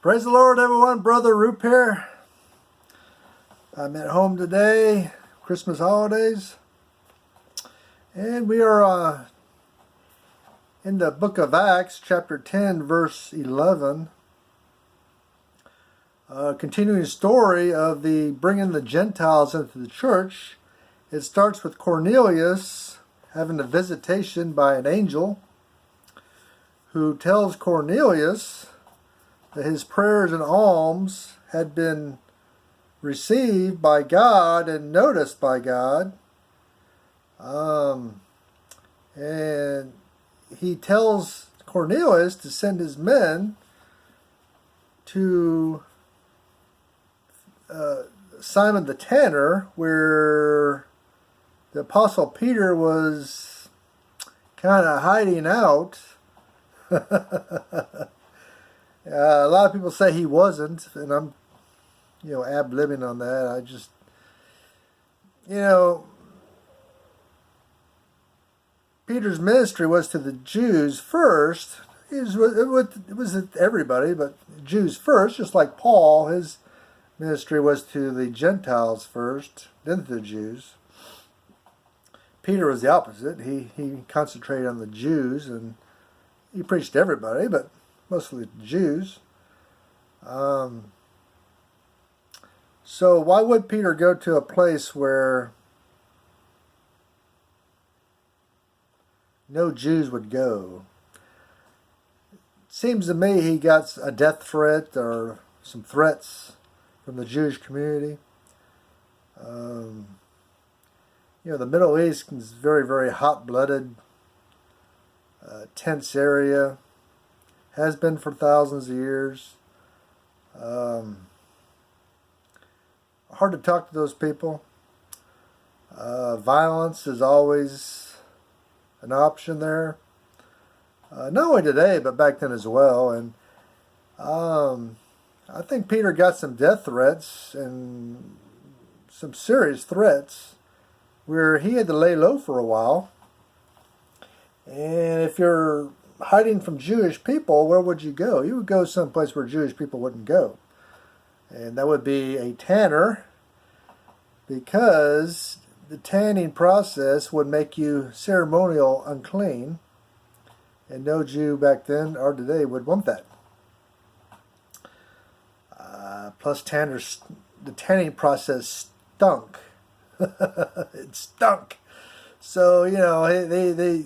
Praise the Lord, everyone. Brother Roop here. I'm at home today, Christmas holidays, and we are in the book of Acts, chapter 10, verse 11. Continuing the story of the bringing the Gentiles into the church. It starts with Cornelius having a visitation by an angel who tells Cornelius that his prayers and alms had been received by God and noticed by God. And he tells Cornelius to send his men to Simon the Tanner, where the Apostle Peter was kind of hiding out. A lot of people say he wasn't, and I'm, ad-libbing on that. I just, Peter's ministry was to the Jews first. It was everybody, but Jews first, just like Paul. His ministry was to the Gentiles first, then to the Jews. Peter was the opposite. He concentrated on the Jews, and he preached to everybody, but mostly the Jews. So why would Peter go to a place where no Jews would go? It seems to me he got a death threat or some threats from the Jewish community. The Middle East is very, very hot-blooded, tense area. Has been for thousands of years. Hard to talk to those people. Violence is always an option there. Not only today, but back then as well. And I think Peter got some death threats and some serious threats where he had to lay low for a while. And if you're hiding from Jewish people, where would you go? You would go someplace where Jewish people wouldn't go. And that would be a tanner, because the tanning process would make you ceremonial unclean, and no Jew back then or today would want that. Plus, the tanning process stunk. It stunk. So, they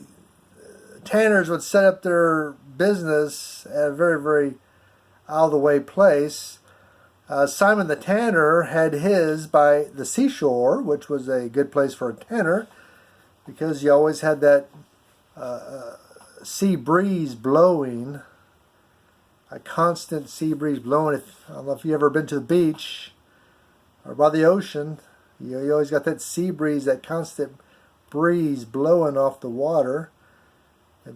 tanners would set up their business at a very, very out-of-the-way place. Simon the Tanner had his by the seashore, which was a good place for a tanner, because you always had that sea breeze blowing, a constant sea breeze blowing. I don't know if you've ever been to the beach or by the ocean, you always got that sea breeze, that constant breeze blowing off the water.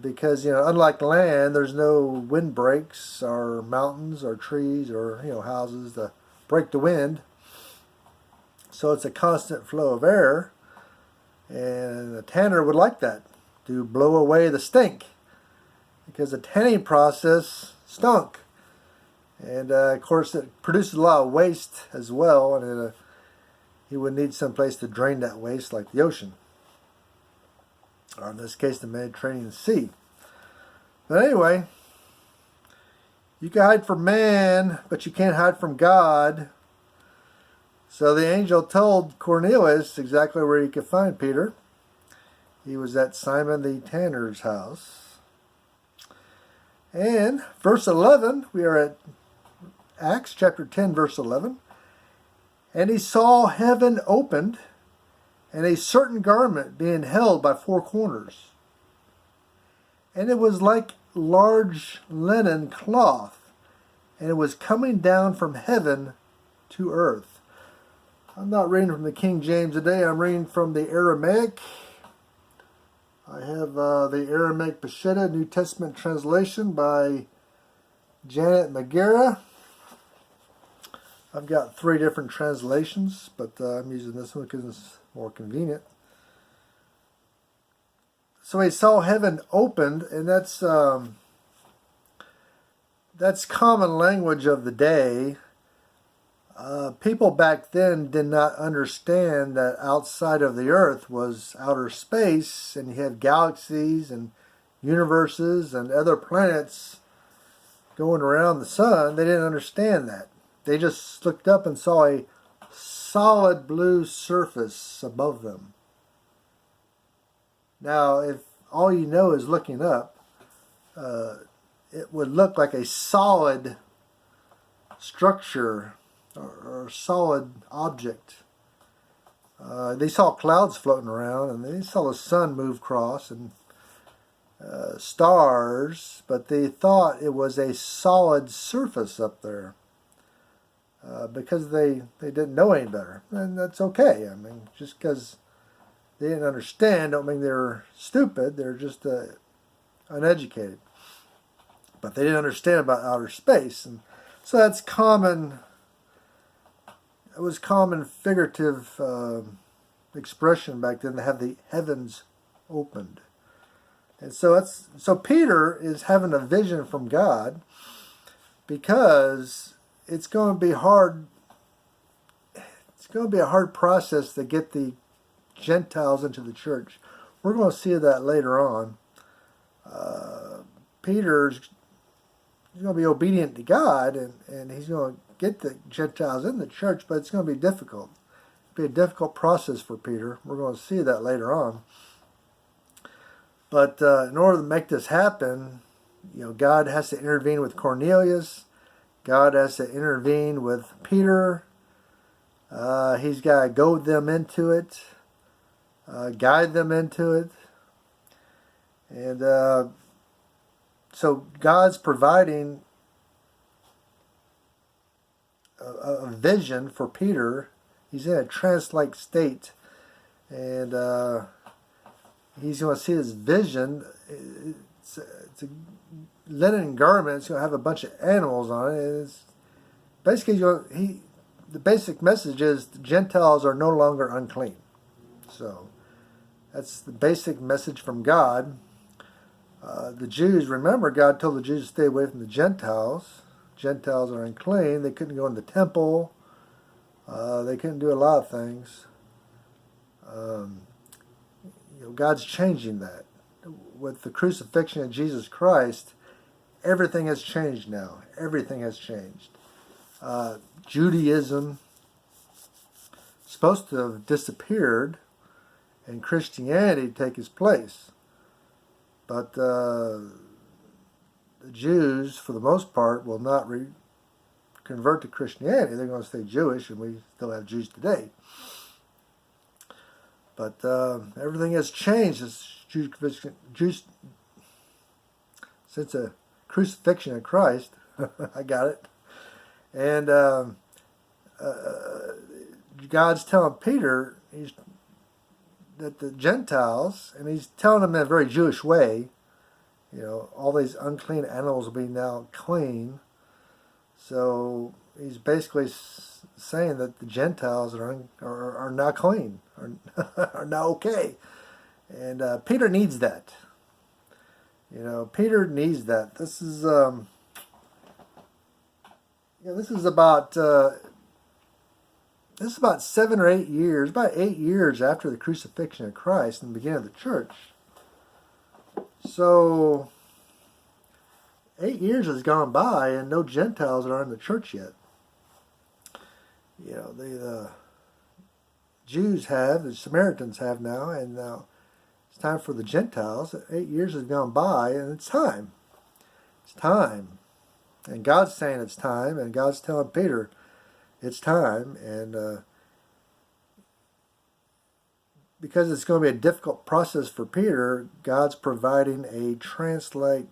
Because, unlike land, there's no windbreaks or mountains or trees or, houses to break the wind. So it's a constant flow of air. And a tanner would like that, to blow away the stink. Because the tanning process stunk. And, of course, it produces a lot of waste as well. And he would need some place to drain that waste, like the ocean. Or in this case, the Mediterranean Sea. But anyway, you can hide from man, but you can't hide from God. So the angel told Cornelius exactly where he could find Peter. He was at Simon the Tanner's house. And verse 11, we are at Acts chapter 10, verse 11. And he saw heaven opened, and a certain garment being held by four corners. And it was like large linen cloth, and it was coming down from heaven to earth. I'm not reading from the King James today, I'm reading from the Aramaic. I have the Aramaic Peshitta New Testament translation by Janet Magera. I've got 3 different translations, but I'm using this one because it's more convenient. So he saw heaven opened, and that's that's common language of the day. People back then did not understand that outside of the earth was outer space, and you had galaxies and universes and other planets going around the sun. They didn't understand that. They just looked up and saw a solid blue surface above them. Now, if all you know is looking up, it would look like a solid structure or solid object. They saw clouds floating around, and they saw the sun move across and stars, but they thought it was a solid surface up there because they didn't know any better. And that's okay. I mean, just because they didn't understand don't mean they're stupid. They're just uneducated. But they didn't understand about outer space. And so that's common. It was common figurative expression back then to have the heavens opened. And so Peter is having a vision from God because it's going to be hard. It's going to be a hard process to get the Gentiles into the church. We're going to see that later on. Peter's going to be obedient to God, and he's going to get the Gentiles in the church, but it's going to be difficult. It'll be a difficult process for Peter. We're going to see that later on. But in order to make this happen, God has to intervene with Cornelius. God has to intervene with Peter. He's got to goad them into it, guide them into it. And so God's providing a vision for Peter. He's in a trance-like state. And he's going to see this vision. It's a linen garment. It's going to have a bunch of animals on it. It's basically, the basic message is the Gentiles are no longer unclean. So that's the basic message from God. The Jews, remember, God told the Jews to stay away from the Gentiles. Gentiles are unclean. They couldn't go in the temple. They couldn't do a lot of things. God's changing that. With the crucifixion of Jesus Christ, everything has changed now. Everything has changed. Judaism is supposed to have disappeared and Christianity take its place. But the Jews, for the most part, will not convert to Christianity. They're going to stay Jewish, and we still have Jews today. But everything has changed since the crucifixion of Christ. I got it. And God's telling Peter that the Gentiles, and he's telling them in a very Jewish way, all these unclean animals will be now clean. So he's basically saying that the Gentiles are now clean, are now okay. And Peter needs that. Peter needs that. This is about 7 or 8 years, about 8 years after the crucifixion of Christ and the beginning of the church. So 8 years has gone by and no Gentiles are in the church yet. The Jews have, the Samaritans have now, and now it's time for the Gentiles. 8 years has gone by, and it's time. It's time. And God's saying it's time, and God's telling Peter it's time. And because it's going to be a difficult process for Peter, God's providing a trance-like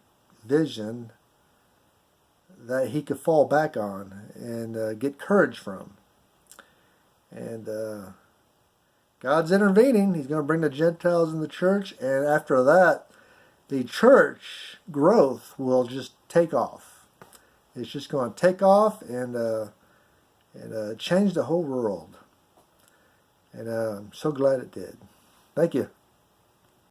vision that he could fall back on and get courage from. And God's intervening. He's going to bring the Gentiles in the church, and after that, the church growth will just take off. It's just going to take off and change the whole world. And I'm so glad it did. Thank you.